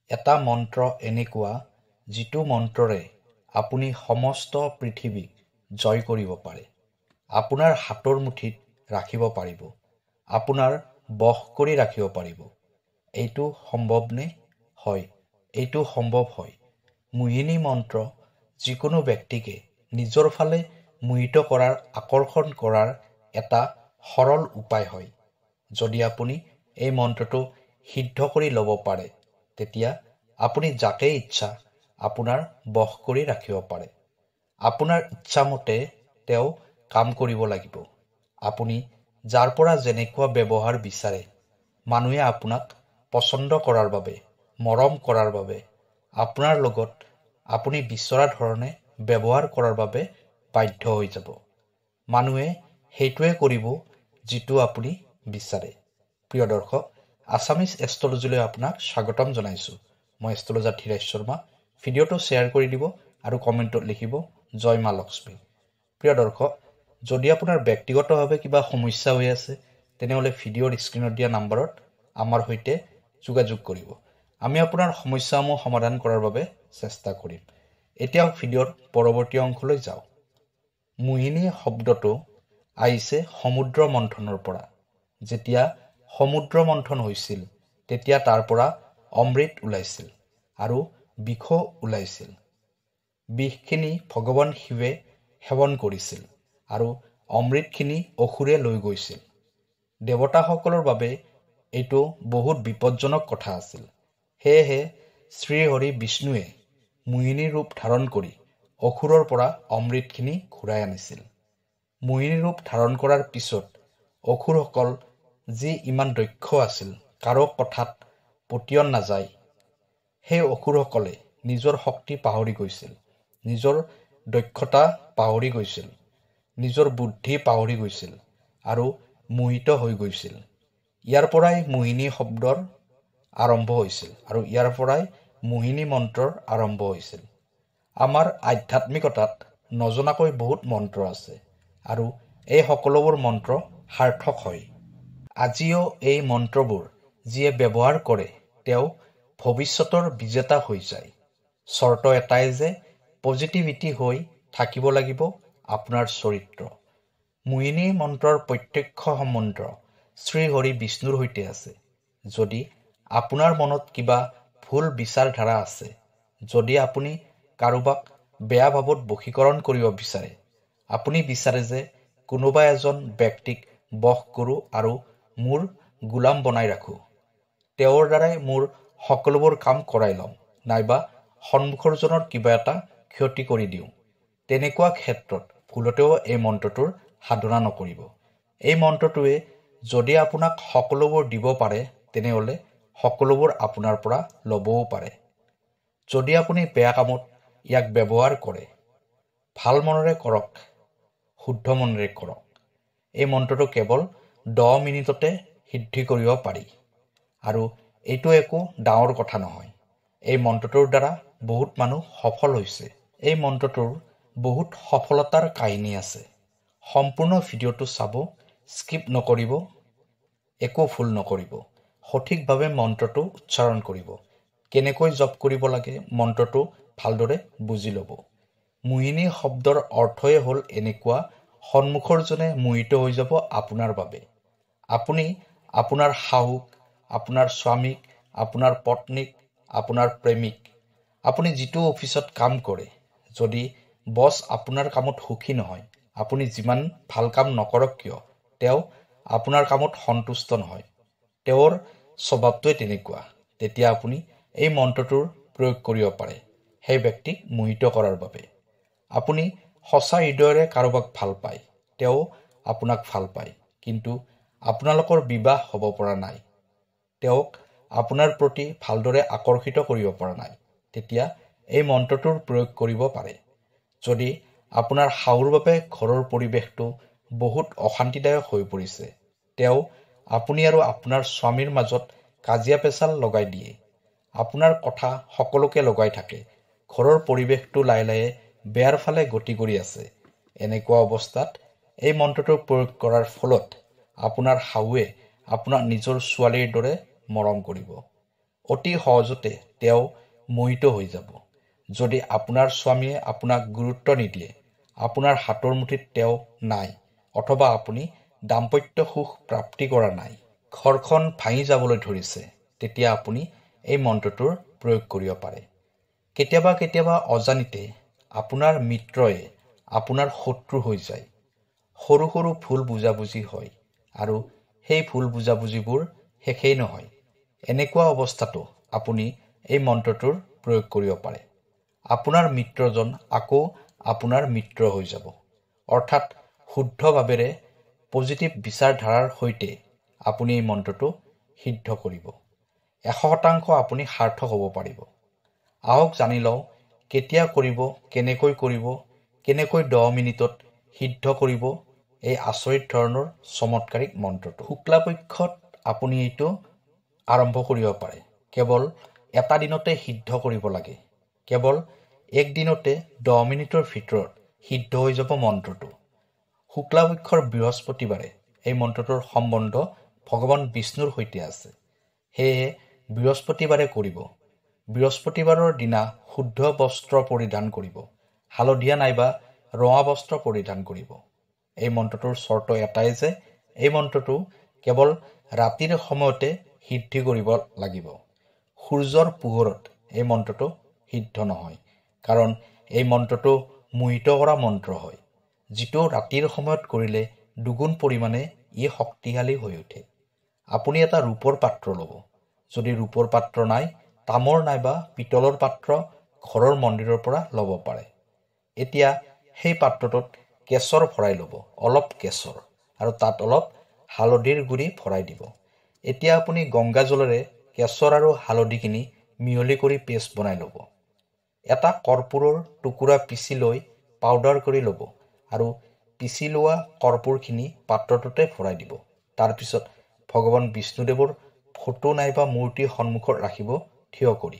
এটা মন্ত্ৰ এনেকুৱা যিটো মন্ত্ৰৰে আপুনি সমস্ত পৃথিৱীক জয় কৰিব পাৰে। আপোনাৰ হাতৰ মুঠিত ৰাখিব পাৰিব, আপোনাৰ বশ কৰি ৰাখিব পাৰিব। এইটো সম্ভৱনে? হয়, এইটো সম্ভৱ হয়। মোহিনী মন্ত্ৰ যিকোনো ব্যক্তিকে নিজৰ ফালে মোহিত কৰাৰ, আকৰ্ষণ কৰাৰ এটা সৰল উপায় হয়। যদি আপুনি এই মন্ত্ৰটো সিদ্ধ কৰি ল'ব পাৰে, তেতিয়া আপুনি যাকে ইচ্ছা আপোনাৰ বশ কৰি ৰাখিব পাৰে। আপোনাৰ ইচ্ছামতে তেওঁ কাম কৰিব লাগিব। আপুনি যাৰ পৰা যেনেকুৱা ব্যৱহাৰ বিচাৰে, মানুহে আপোনাক পচন্দ কৰাৰ বাবে, মৰম কৰাৰ বাবে, আপোনাৰ লগত আপুনি বিচৰা ধৰণে ব্যৱহাৰ কৰাৰ বাবে বাধ্য হৈ যাব। মানুহে সেইটোৱে কৰিব যিটো আপুনি বিচাৰে। প্ৰিয় দৰ্শক, আছামিজ এষ্ট্ৰলজিলৈ আপোনাক স্বাগতম জনাইছোঁ। মই এষ্ট্ৰলজাৰ ধীৰাজ শৰ্মা। ভিডিঅ'টো শ্বেয়াৰ কৰি দিব আৰু কমেণ্টত লিখিব জয় মা লক্ষ্মী। প্ৰিয় দৰ্শক, যদি আপোনাৰ ব্যক্তিগতভাৱে কিবা সমস্যা হৈ আছে, তেনেহ'লে ভিডিঅ'ৰ স্ক্ৰীণত দিয়া নম্বৰত আমাৰ সৈতে যোগাযোগ কৰিব। আমি আপোনাৰ সমস্যাসমূহ সমাধান কৰাৰ বাবে চেষ্টা কৰিম। এতিয়াও ভিডিঅ'ৰ পৰৱৰ্তী অংশলৈ যাওঁ। মোহিনী শব্দটো আহিছে সমুদ্ৰ মন্থনৰ পৰা। যেতিয়া সমুদ্ৰ মন্থন হৈছিল, তেতিয়া তাৰ পৰা অমৃত ওলাইছিল আৰু বিষো ওলাইছিল। বিষখিনি ভগৱান শিৱে সেৱন কৰিছিল আৰু অমৃতখিনি অসুৰে লৈ গৈছিল। দেৱতাসকলৰ বাবে এইটো বহুত বিপদজনক কথা আছিল। সেয়েহে শ্ৰীহৰি বিষ্ণুৱে মোহিনী ৰূপ ধাৰণ কৰি অসুৰৰ পৰা অমৃতখিনি ঘূৰাই আনিছিল। মোহিনী ৰূপ ধাৰণ কৰাৰ পিছত অসুৰসকল যি ইমান দক্ষ আছিল, কাৰো কথাত পতিয়ন নাযায়, সেই অসুৰসকলে নিজৰ শক্তি পাহৰি গৈছিল, নিজৰ দক্ষতা পাহৰি গৈছিল, নিজৰ বুদ্ধি পাহৰি গৈছিল আৰু মোহিত হৈ গৈছিল। ইয়াৰ পৰাই মোহিনী শব্দৰ আৰম্ভ হৈছিল আৰু ইয়াৰ পৰাই মোহিনী মন্ত্ৰৰ আৰম্ভ হৈছিল। আমাৰ আধ্যাত্মিকতাত নজনাকৈ বহুত মন্ত্ৰ আছে আৰু এই সকলোবোৰ মন্ত্ৰ সাৰ্থক হয়। আজিও এই মন্ত্ৰবোৰ যিয়ে ব্যৱহাৰ কৰে, তেওঁ ভৱিষ্যতৰ বিজেতা হৈ যায়। চৰ্ত এটাই যে পজিটিভিটি হৈ থাকিব লাগিব আপোনাৰ চৰিত্ৰ। মোহিনী মন্ত্ৰৰ প্ৰত্যক্ষ সম্বন্ধ শ্ৰীহৰি বিষ্ণুৰ সৈতে আছে। যদি আপোনাৰ মনত কিবা ভুল বিচাৰধাৰা আছে, যদি আপুনি কাৰোবাক বেয়া ভাৱত বশীকৰণ কৰিব বিচাৰে, আপুনি বিচাৰে যে কোনোবা এজন ব্যক্তিক বশ কৰোঁ আৰু মোৰ গোলাম বনাই ৰাখোঁ, তেওঁৰ দ্বাৰাই মোৰ সকলোবোৰ কাম কৰাই ল'ম, নাইবা সন্মুখৰজনৰ কিবা এটা ক্ষতি কৰি দিওঁ, তেনেকুৱা ক্ষেত্ৰত ভুলতেও এই মন্ত্ৰটোৰ সাধনা নকৰিব। এই মন্ত্ৰটোৱে যদি আপোনাক সকলোবোৰ দিব পাৰে, তেনেহ'লে সকলোবোৰ আপোনাৰ পৰা ল'বও পাৰে। যদি আপুনি বেয়া কামত ইয়াক ব্যৱহাৰ কৰে, ভাল মনেৰে কৰক, শুদ্ধ মনেৰে কৰক। এই মন্ত্ৰটো কেৱল 10 মিনিটতে সিদ্ধি কৰিব পাৰি আৰু এইটো একো ডাঙৰ কথা নহয়। এই মন্ত্ৰটোৰ দ্বাৰা বহুত মানুহ সফল হৈছে। এই মন্ত্ৰটোৰ বহুত সফলতাৰ কাহিনী আছে। সম্পূৰ্ণ ভিডিঅ'টো চাব, স্কিপ নকৰিব, একো ভুল নকৰিব। সঠিকভাৱে মন্ত্ৰটো উচ্চাৰণ কৰিব। কেনেকৈ জপ কৰিব লাগে, মন্ত্ৰটো ভালদৰে বুজি ল'ব। মোহিনী শব্দৰ অৰ্থই হ'ল এনেকুৱা, সন্মুখৰজনে মোহিত হৈ যাব আপোনাৰ বাবে। আপুনি আপোনাৰ শাহুক, আপোনাৰ স্বামীক, আপোনাৰ পত্নীক, আপোনাৰ প্ৰেমিক, আপুনি যিটো অফিচত কাম কৰে, যদি বছ আপোনাৰ কামত সুখী নহয়, আপুনি যিমান ভাল কাম নকৰক কিয়, তেওঁ আপোনাৰ কামত সন্তুষ্ট নহয়, তেওঁৰ স্বভাৱটোৱে তেনেকুৱা, তেতিয়া আপুনি এই মন্ত্ৰটোৰ প্ৰয়োগ কৰিব পাৰে সেই ব্যক্তিক মোহিত কৰাৰ বাবে। আপুনি সঁচা হৃদয়েৰে কাৰোবাক ভাল পায়, তেওঁ আপোনাক ভাল পায়, কিন্তু আপোনালোকৰ বিবাহ হ'ব পৰা নাই, তেওঁক আপোনাৰ প্ৰতি ভালদৰে আকৰ্ষিত কৰিব পৰা নাই, তেতিয়া এই মন্ত্ৰটোৰ প্ৰয়োগ কৰিব পাৰে। যদি আপোনাৰ শাহুৰ বাবে ঘৰৰ পৰিৱেশটো বহুত অশান্তিদায়ক হৈ পৰিছে, তেওঁ আপুনি আৰু আপোনাৰ স্বামীৰ মাজত কাজিয়া পেচাল লগাই দিয়ে, আপোনাৰ কথা সকলোকে লগাই থাকে, ঘৰৰ পৰিৱেশটো লাহে লাহে বেয়াৰ ফালে গতি কৰি আছে, এনেকুৱা অৱস্থাত এই মন্ত্ৰটো প্ৰয়োগ কৰাৰ ফলত আপোনাৰ শাহুৱে আপোনাক নিজৰ ছোৱালীৰ দৰে মৰম কৰিব। অতি সহজতে তেওঁ মোহিত হৈ যাব। যদি আপোনাৰ স্বামীয়ে আপোনাক গুৰুত্ব নিদিয়ে, আপোনাৰ হাতৰ মুঠিত তেওঁ নাই, অথবা আপুনি দাম্পত্য সুখ প্ৰাপ্তি কৰা নাই, ঘৰখন ভাঙি যাবলৈ ধৰিছে, তেতিয়া আপুনি এই মন্ত্ৰটোৰ প্ৰয়োগ কৰিব পাৰে। কেতিয়াবা কেতিয়াবা অজানিতে আপোনাৰ মিত্ৰই আপোনাৰ শত্ৰু হৈ যায়। সৰু সৰু ভুল বুজাবুজি হয় আৰু সেই ভুল বুজাবুজিবোৰ শেষেই নহয়। এনেকুৱা অৱস্থাতো আপুনি এই মন্ত্ৰটোৰ প্ৰয়োগ কৰিব পাৰে। আপোনাৰ মিত্ৰজন আকৌ আপোনাৰ মিত্ৰ হৈ যাব। অৰ্থাৎ শুদ্ধ ভাৱেৰে পজিটিভ বিচাৰধাৰাৰ সৈতে আপুনি এই মন্ত্ৰটো সিদ্ধ কৰিব। 100% আপুনি সাৰ্থক হ'ব পাৰিব। আহক জানি লওঁ কেতিয়া কৰিব, কেনেকৈ কৰিব, কেনেকৈ 10 মিনিটত সিদ্ধ কৰিব এই আচৰিত ধৰণৰ চমৎকাৰিক মন্ত্ৰটো। শুক্লাপক্ষত আপুনি এইটো আৰম্ভ কৰিব পাৰে। কেৱল এটা দিনতে সিদ্ধ কৰিব লাগে। কেৱল এক দিনতে 10 মিনিটৰ ভিতৰত সিদ্ধ হৈ যাব মন্ত্ৰটো। শুক্লাপক্ষৰ বৃহস্পতিবাৰে এই মন্ত্ৰটোৰ সম্বন্ধ ভগৱান বিষ্ণুৰ সৈতে আছে। সেয়ে বৃহস্পতিবাৰে কৰিব। বৃহস্পতিবাৰৰ দিনা শুদ্ধ বস্ত্ৰ পৰিধান কৰিব। হালধীয়া নাইবা ৰঙা বস্ত্ৰ পৰিধান কৰিব। এই মন্ত্ৰটোৰ চৰ্ত এটাই যে এই মন্ত্ৰটো কেৱল ৰাতিৰ সময়তে সিদ্ধি কৰিব লাগিব। সূৰ্যৰ পোহৰত এই মন্ত্ৰটো সিদ্ধ নহয়, কাৰণ এই মন্ত্ৰটো মোহিত কৰা মন্ত্ৰ হয়, যিটো ৰাতিৰ সময়ত কৰিলে দুগুণ পৰিমাণে ই শক্তিশালী হৈ উঠে। আপুনি এটা ৰূপৰ পাত্ৰ ল'ব। যদি ৰূপৰ পাত্ৰ নাই, তামৰ নাইবা পিতলৰ পাত্ৰ ঘৰৰ মন্দিৰৰ পৰা ল'ব পাৰে। এতিয়া সেই পাত্ৰটোত কেশৰ ভৰাই ল'ব, অলপ কেশৰ, আৰু তাত অলপ হালধিৰ গুড়ি ভৰাই দিব। এতিয়া আপুনি গংগা জলেৰে কেশৰ আৰু হালধিখিনি মিহলি কৰি পেষ্ট বনাই ল'ব। এটা কৰ্পূৰৰ টুকুৰা পিচি লৈ পাউডাৰ কৰি ল'ব আৰু পিচি লোৱা কৰ্পূৰখিনি পাত্ৰটোতে ভৰাই দিব। তাৰপিছত ভগৱান বিষ্ণুদেৱৰ ফটো নাইবা মূৰ্তিৰ সন্মুখত ৰাখিব থিয় কৰি।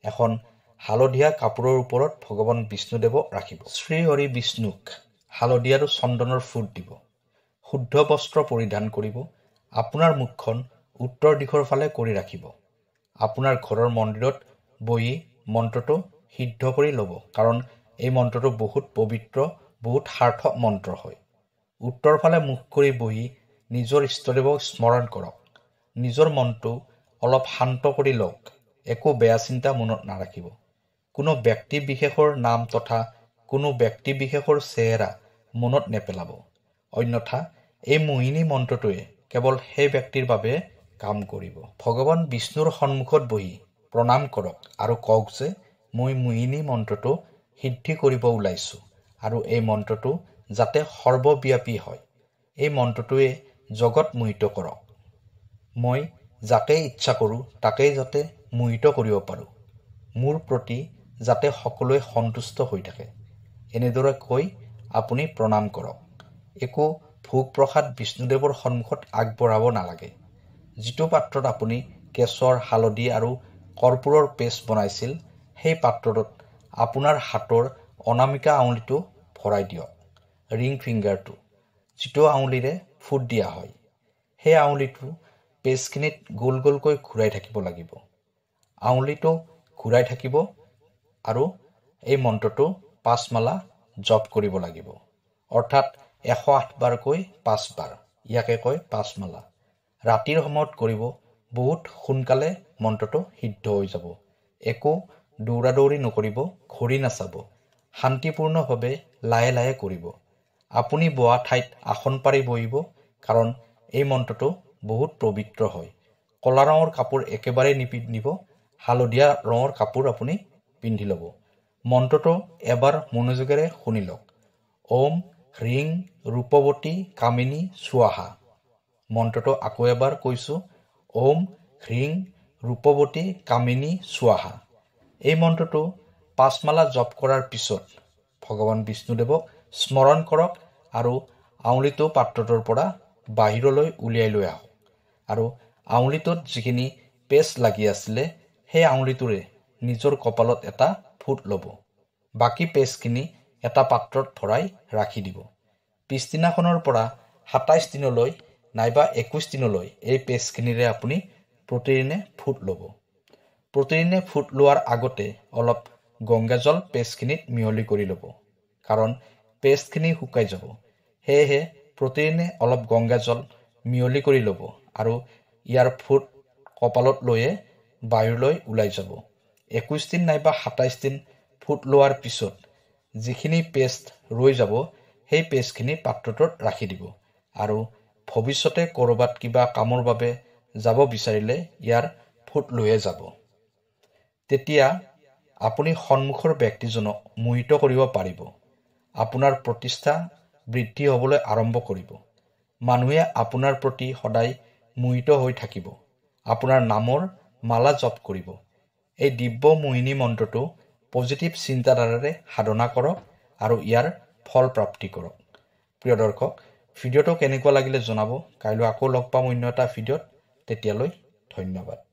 এখন হালধীয়া কাপোৰৰ ওপৰত ভগৱান বিষ্ণুদেৱক ৰাখিব। শ্ৰী হৰি বিষ্ণুক হালধি আৰু চন্দনৰ ফুট দিব। শুদ্ধ বস্ত্ৰ পৰিধান কৰিব। আপোনাৰ মুখখন উত্তৰ দিশৰ ফালে কৰি ৰাখিব। আপোনাৰ ঘৰৰ মন্দিৰত বহি মন্ত্ৰটো সিদ্ধ কৰি ল'ব, কাৰণ এই মন্ত্ৰটো বহুত পবিত্ৰ, বহুত সাৰ্থক মন্ত্ৰ হয়। উত্তৰ ফালে মুখ কৰি বহি নিজৰ ইষ্টদেৱক স্মৰণ কৰক। নিজৰ মনটো অলপ শান্ত কৰি লওক। একো বেয়া চিন্তা মনত নাৰাখিব। কোনো ব্যক্তি বিশেষৰ নাম তথা কোনো ব্যক্তি বিশেষৰ চেহেৰা মনত নেপেলাব। অন্যথা এই মোহিনী মন্ত্ৰটোৱে কেৱল সেই ব্যক্তিৰ বাবে কাম কৰিব। ভগৱান বিষ্ণুৰ সন্মুখত বহি প্ৰণাম কৰক আৰু কওক যে মই মোহিনী মন্ত্ৰটো সিদ্ধি কৰিব ওলাইছোঁ আৰু এই মন্ত্ৰটো যাতে সৰ্বব্যাপী হয়। এই মন্ত্ৰটোৱে জগত মোহিত কৰক। মই যাকেই ইচ্ছা কৰোঁ তাকেই যাতে মোহিত কৰিব পাৰোঁ। মোৰ প্ৰতি যাতে সকলোৱে সন্তুষ্ট হৈ থাকে। এনেদৰে কৈ আপুনি প্ৰণাম কৰক। একো ভোগ প্ৰসাদ বিষ্ণুদেৱৰ সন্মুখত আগবঢ়াব নালাগে। যিটো পাত্ৰত আপুনি কেশৰ, হালধি আৰু কৰ্পূৰৰ পেষ্ট বনাইছিল, সেই পাত্ৰটোত আপোনাৰ হাতৰ অনামিকা আঙুলিটো ভৰাই দিয়ক। ৰিং ফিংগাৰটো, যিটো আঙুলিৰে ফুট দিয়া হয়, সেই আঙুলিটো পেষ্টখিনিত গোল গোলকৈ ঘূৰাই থাকিব লাগিব। আঙুলিটো ঘূৰাই থাকিব আৰু এই মন্ত্ৰটো 5 মালা জপ কৰিব লাগিব। অৰ্থাৎ 108 বাৰকৈ 5 বাৰ। ইয়াকে কয় 5 মালা। ৰাতিৰ সময়ত কৰিব। বহুত সোনকালে মন্ত্ৰটো সিদ্ধ হৈ যাব। একো দৌৰা দৌৰি নকৰিব, ঘড়ী নাচাব। শান্তিপূৰ্ণভাৱে লাহে লাহে কৰিব। আপুনি বহা ঠাইত আসন পাৰি বহিব, কাৰণ এই মন্ত্ৰটো বহুত পবিত্ৰ হয়। কলা ৰঙৰ কাপোৰ একেবাৰে নিপিন্ধিব। হালধীয়া ৰঙৰ কাপোৰ আপুনি পিন্ধি ল'ব। মন্ত্ৰটো এবাৰ মনোযোগেৰে শুনি লওক। ওম হ্ৰিং ৰূপৱতী কামিনী স্বাহা। মন্ত্ৰটো আকৌ এবাৰ কৈছোঁ। ওম হ্ৰিং ৰূপৱতী কামিনী স্বাহা। এই মন্ত্ৰটো 5 মালা জপ কৰাৰ পিছত ভগৱান বিষ্ণুদেৱক স্মৰণ কৰক আৰু আঙুলিটো পাত্ৰটোৰ পৰা বাহিৰলৈ উলিয়াই লৈ আহক। আৰু আঙুলিটোত যিখিনি পেষ্ট লাগি আছিলে, সেই আঙুলিটোৰে নিজৰ কপালত এটা ফুট ল'ব। বাকী পেষ্টখিনি এটা পাত্ৰত ভৰাই ৰাখি দিব। পিছদিনাখনৰ পৰা 27 দিনলৈ নাইবা 21 দিনলৈ এই পেষ্টখিনিৰে আপুনি প্ৰতিদিনে ফুট ল'ব। প্ৰতিদিনে ফুট লোৱাৰ আগতে অলপ গংগাজল পেষ্টখিনিত মিহলি কৰি ল'ব, কাৰণ পেষ্টখিনি শুকাই যাব। সেয়েহে প্ৰতিদিনে অলপ গংগাজল মিহলি কৰি ল'ব আৰু ইয়াৰ ফুট কপালত লৈয়ে বাহিৰলৈ ওলাই যাব। 21 দিন নাইবা 27 দিন ফুট লোৱাৰ পিছত যিখিনি পেষ্ট ৰৈ যাব, সেই পেষ্টখিনি পাত্ৰটোত ৰাখি দিব আৰু ভৱিষ্যতে ক'ৰবাত কিবা কামৰ বাবে যাব বিচাৰিলে ইয়াৰ ফুট লৈয়ে যাব। তেতিয়া আপুনি সন্মুখৰ ব্যক্তিজনক মোহিত কৰিব পাৰিব। আপোনাৰ প্ৰতিষ্ঠা বৃদ্ধি হ'বলৈ আৰম্ভ কৰিব। মানুহে আপোনাৰ প্ৰতি সদায় মোহিত হৈ থাকিব। আপোনাৰ নামৰ মালা জপ কৰিব। এই দিব্য মোহিনী মন্ত্ৰটো পজিটিভ চিন্তাধাৰাৰে সাধনা কৰক আৰু ইয়াৰ ফল প্ৰাপ্তি কৰক। প্ৰিয় দৰ্শক, ভিডিঅ'টো কেনেকুৱা লাগিলে জনাব। কাইলৈ আকৌ লগ পাম অন্য এটা ভিডিঅ'ত। তেতিয়ালৈ ধন্যবাদ।